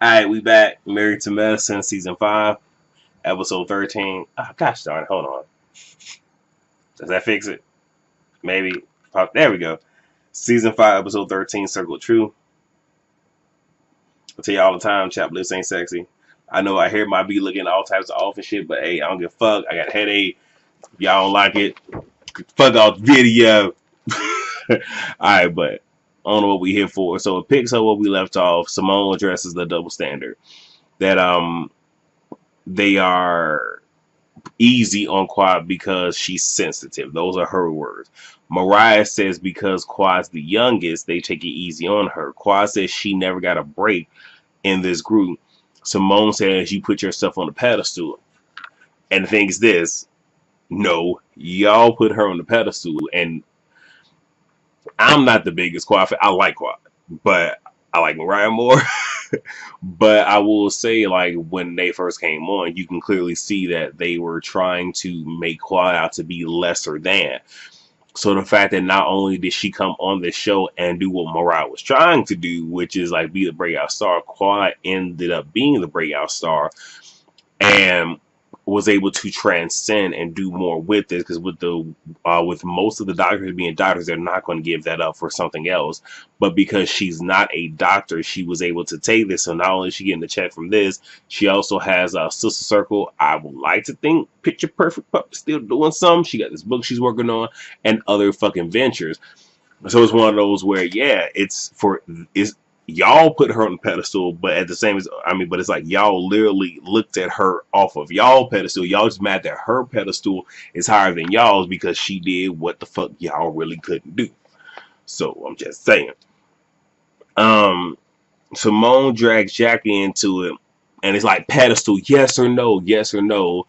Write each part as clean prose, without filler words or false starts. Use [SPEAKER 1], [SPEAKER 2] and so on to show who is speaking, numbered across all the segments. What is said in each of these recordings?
[SPEAKER 1] Alright, we back. Married to Medicine, Season 5, Episode 13. Oh, gosh darn it, hold on. Does that fix it? Maybe. Oh, there we go. Season 5, Episode 13, Circle of Truth. I tell you all the time, chap lips ain't sexy. I know I hear my be looking all types of off and shit, but hey, I don't give a fuck. I got a headache. If y'all don't like it, fuck off the video. Alright, but I don't know what we here for. So it picks up where we left off. Simone addresses the double standard. That they are easy on Quad because she's sensitive. Those are her words. Mariah says because Quad's the youngest, they take it easy on her. Quad says she never got a break in this group. Simone says you put yourself on the pedestal. And the thing is this, no, y'all put her on the pedestal. And I'm not the biggest Quad fan. I like Quad, but I like Mariah more. But I will say, like, when they first came on, you can clearly see that they were trying to make Quad out to be lesser than. So the fact that not only did she come on this show and do what Mariah was trying to do, which is like be the breakout star, Quad ended up being the breakout star and was able to transcend and do more with this, because with most of the doctors being doctors, they're not going to give that up for something else. But because she's not a doctor, she was able to take this. So not only is she getting the check from this, she also has a sister circle. I would like to think Picture Perfect Pup is still doing some. She got this book she's working on and other fucking ventures. So it's one of those where, yeah, it's y'all put her on the pedestal, but at the same but it's like y'all literally looked at her off of y'all pedestal. Y'all just mad that her pedestal is higher than y'all's because she did what the fuck y'all really couldn't do. So I'm just saying. Simone drags Jackie into it, and it's like pedestal, yes or no, yes or no.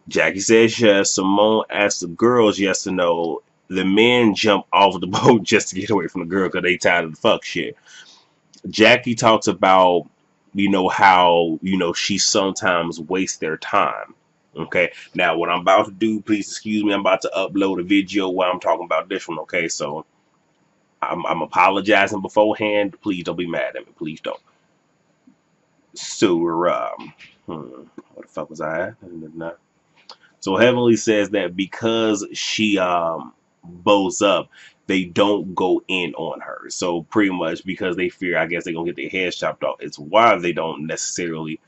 [SPEAKER 1] Jackie says yes. Simone asks the girls yes or no. The men jump off the boat just to get away from the girl because they tired of the fuck shit. Jackie talks about, how, she sometimes wastes their time. Okay. Now, what I'm about to do, please excuse me, I'm about to upload a video while I'm talking about this one. Okay. So I'm apologizing beforehand. Please don't be mad at me. Please don't. So we're, what the fuck was I at? So Heavenly says that because she bows up, they don't go in on her. So pretty much because they fear, I guess, they're going to get their heads chopped off. It's why they don't necessarily,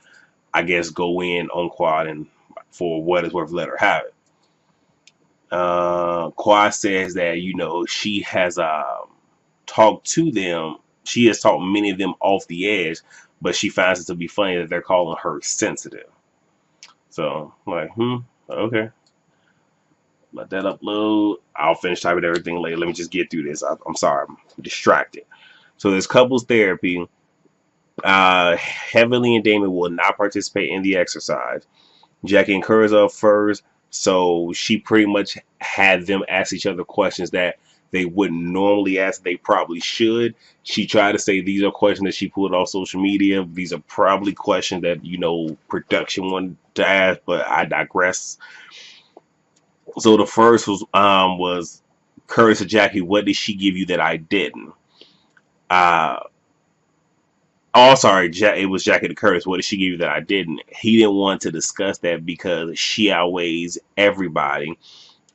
[SPEAKER 1] I guess, go in on Quad, and for what it's worth, let her have it. Quad says that, she has talked to them. She has talked many of them off the edge, but she finds it to be funny that they're calling her sensitive. So, like, okay. Let that upload. I'll finish typing everything later. Let me just get through this. I'm sorry. I'm distracted. So there's couples therapy. Heavenly and Damon will not participate in the exercise. Jackie encouraged her first, so she pretty much had them ask each other questions that they wouldn't normally ask. They probably should. She tried to say these are questions that she put on social media. These are probably questions that, production wanted to ask, but I digress. So the first was courage to Jackie. What did she give you that I didn't? Sorry, it was Jackie to Curtis. What did she give you that I didn't? He didn't want to discuss that because she outweighs everybody.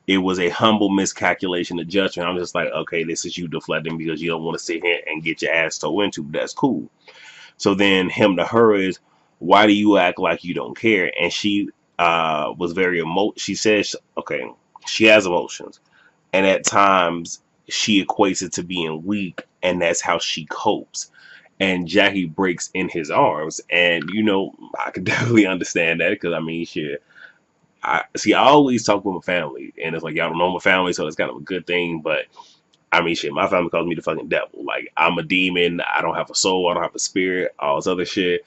[SPEAKER 1] It was a humble miscalculation of judgment. I'm just like, okay, this is you deflecting because you don't want to sit here and get your ass toe into. That's cool. So then him to her is, why do you act like you don't care? And she was very she says, okay, she has emotions, and at times she equates it to being weak, and that's how she copes. And Jackie breaks in his arms, and I can definitely understand that, because shit, I always talk with my family, and it's like, y'all don't know my family, so it's kind of a good thing. But shit, my family calls me the fucking devil. Like, I'm a demon. I don't have a soul. I don't have a spirit. All this other shit.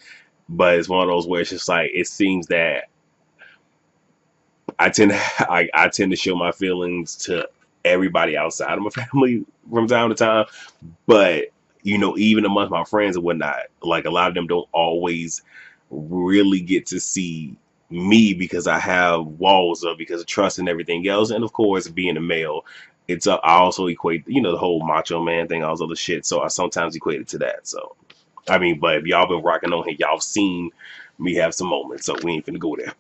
[SPEAKER 1] But it's one of those where it's just like, it seems that I tend to show my feelings to everybody outside of my family from time to time. But even amongst my friends and whatnot, like, a lot of them don't always really get to see me because I have walls up because of trust and everything else. And of course, being a male, I also equate, the whole macho man thing, all this other shit. So I sometimes equate it to that. So I mean, but if y'all been rocking on here, y'all seen me have some moments, so we ain't finna go there.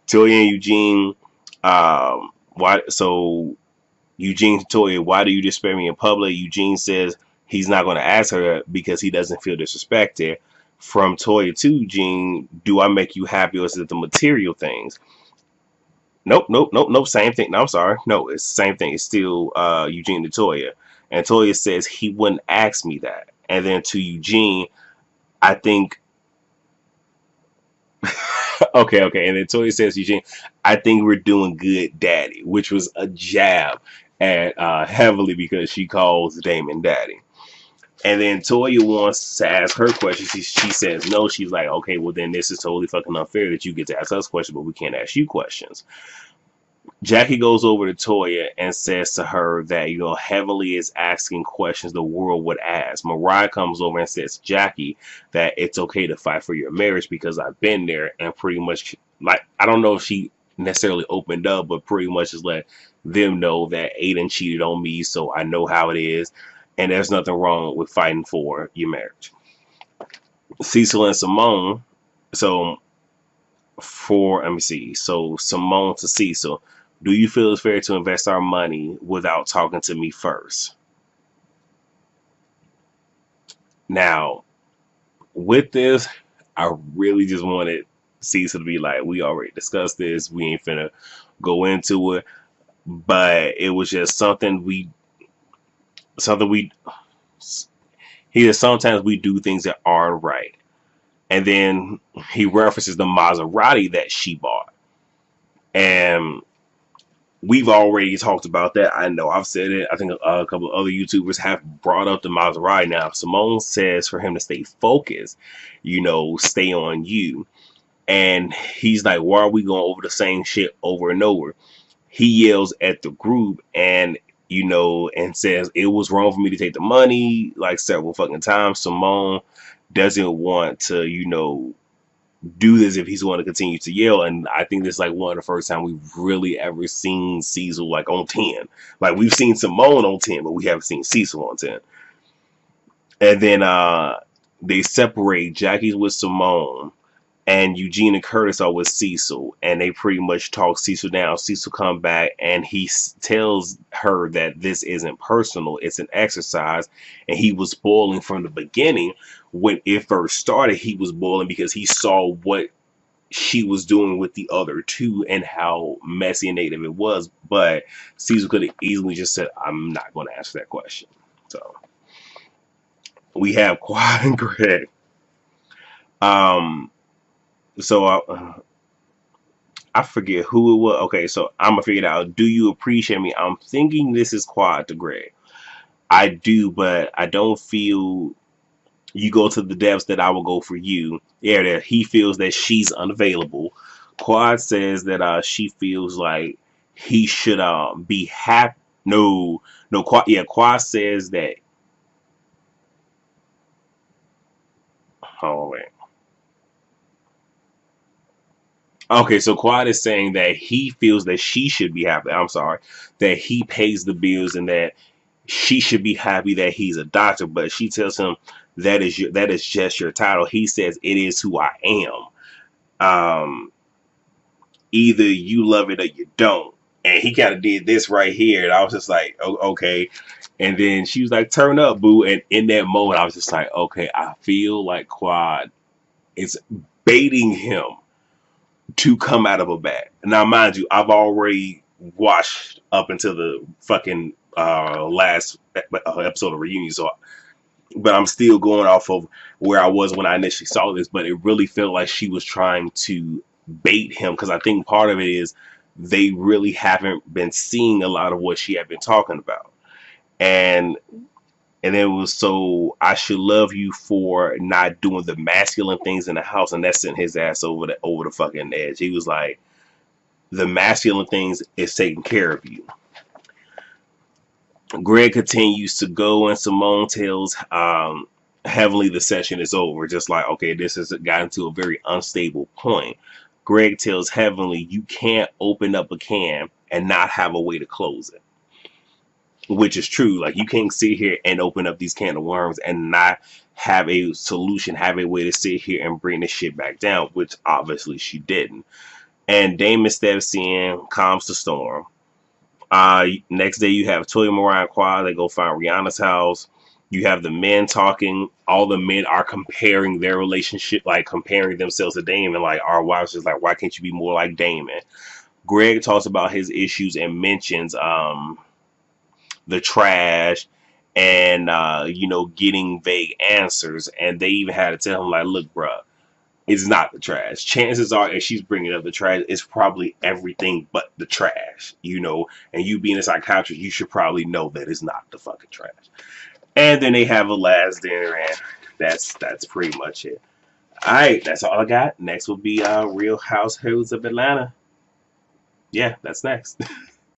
[SPEAKER 1] Toya and Eugene, why? So Eugene to Toya, why do you despair me in public? Eugene says he's not going to ask her because he doesn't feel disrespected. From Toya to Eugene, do I make you happy or is it the material things? Nope, nope, nope, nope. Same thing. No, I'm sorry. No, it's the same thing. It's still Eugene to Toya. And Toya says he wouldn't ask me that. And then to Eugene, I think okay, okay. And then Toya says, Eugene, I think we're doing good, Daddy, which was a jab at Heavily because she calls Damon Daddy. And then Toya wants to ask her question. She says no. She's like, okay, well then this is totally fucking unfair that you get to ask us questions, but we can't ask you questions. Jackie goes over to Toya and says to her that, Heavenly is asking questions the world would ask. Mariah comes over and says, Jackie, that it's okay to fight for your marriage because I've been there and pretty much, like, I don't know if she necessarily opened up, but pretty much just let them know that Aiden cheated on me, so I know how it is. And there's nothing wrong with fighting for your marriage. Cecil and Simone, so let me see. So Simone to Cecil, do you feel it's fair to invest our money without talking to me first? Now, with this, I really just wanted Cecil to be like, we already discussed this. We ain't finna go into it. But it was just something we sometimes we do things that aren't right. And then he references the Maserati that she bought. And we've already talked about that. I know I've said it. I think a couple of other YouTubers have brought up the Maserati. Now, Simone says for him to stay focused, stay on you. And he's like, why are we going over the same shit over and over? He yells at the group and, and says it was wrong for me to take the money like several fucking times. Simone doesn't want to, do this if he's going to continue to yell. And I think this is like one of the first time we've really ever seen Cecil like on 10. Like we've seen Simone on 10, but we haven't seen Cecil on 10. And then they separate. Jackie's with Simone and Eugene and Curtis are with Cecil, and they pretty much talk Cecil down. Cecil come back and he tells her that this isn't personal, it's an exercise, and he was boiling from the beginning. When it first started, he was boiling because he saw what she was doing with the other two and how messy and negative it was. But Cecil could have easily just said, I'm not going to answer that question. So we have Quad and Greg. So I forget who it was. Okay, so I'm gonna figure it out. Do you appreciate me? I'm thinking this is Quad to Greg. I do, but I don't feel you go to the depths that I will go for you. Yeah, that he feels that she's unavailable. Quad says that she feels like he should be happy. No, Quad. Yeah, Quad says that. Oh wait. Okay, so Quad is saying that he feels that she should be happy. I'm sorry, that he pays the bills and that she should be happy that he's a doctor. But she tells him that is just your title. He says it is who I am. Either you love it or you don't. And he kind of did this right here, and I was just like, oh, okay. And then she was like, "Turn up, boo." And in that moment, I was just like, okay, I feel like Quad is baiting him to come out of a bag. Now, mind you, I've already watched up until the fucking last episode of Reunion, so but I'm still going off of where I was when I initially saw this. But it really felt like she was trying to bait him because I think part of it is they really haven't been seeing a lot of what she had been talking about, and it was so I should love you for not doing the masculine things in the house, and that sent his ass over the fucking edge. He was like, the masculine things is taking care of you. Greg continues to go, and Simone tells Heavenly the session is over. Just like, okay, this has gotten to a very unstable point. Greg tells Heavenly, you can't open up a can and not have a way to close it. which is true. Like, you can't sit here and open up these can of worms and not have a solution, have a way to sit here and bring this shit back down, which obviously she didn't. And Damon steps in, calms the storm. Next day you have Toya Moran and Quad. They go find Rihanna's house. You have the men talking. All the men are comparing their relationship, like comparing themselves to Damon. Like, our wives is like, why can't you be more like Damon? Greg talks about his issues and mentions the trash and getting vague answers. And they even had to tell him, like, look, bruh, it's not the trash. Chances are, if she's bringing up the trash, it's probably everything but the trash, And you being a psychiatrist, you should probably know that it's not the fucking trash. And then they have a last dinner, and that's pretty much it. All right, that's all I got. Next will be Real Households of Atlanta. Yeah, that's next.